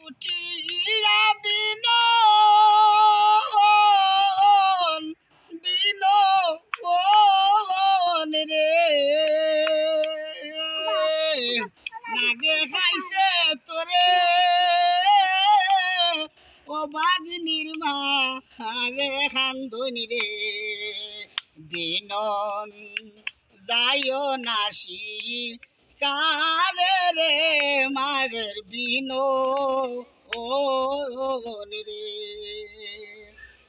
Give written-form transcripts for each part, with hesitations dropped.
উঠিয়া বিনোন বিনোন রে নাগে খাইছে তোরে ও বাগিনীর মা রে খান্দনি রে বিনন যাইও নাসি কারে রে মারের বিনো ও রে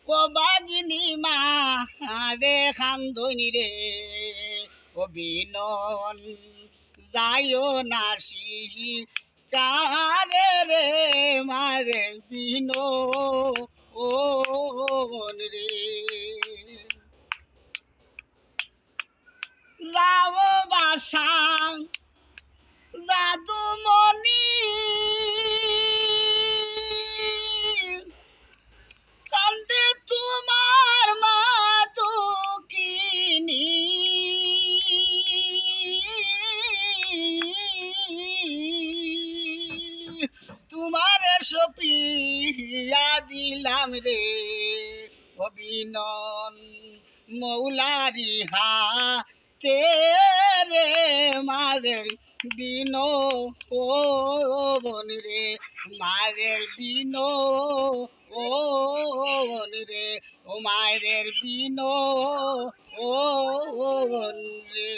ও বাগিনী মা রে খান্দনি রে ও বিনন যাইও নাসি কারে রে মারের বিনো ও রে যাও বাসাং জাদুমণি কান্দে তোমার মা দুঃখিনী তোমার সপিয়া দিলাম রে অবিনন মৌলারি হাতে রে মারের বিনো ও রে মারের বিনো ও রে ও মায়ের বিনো ও রে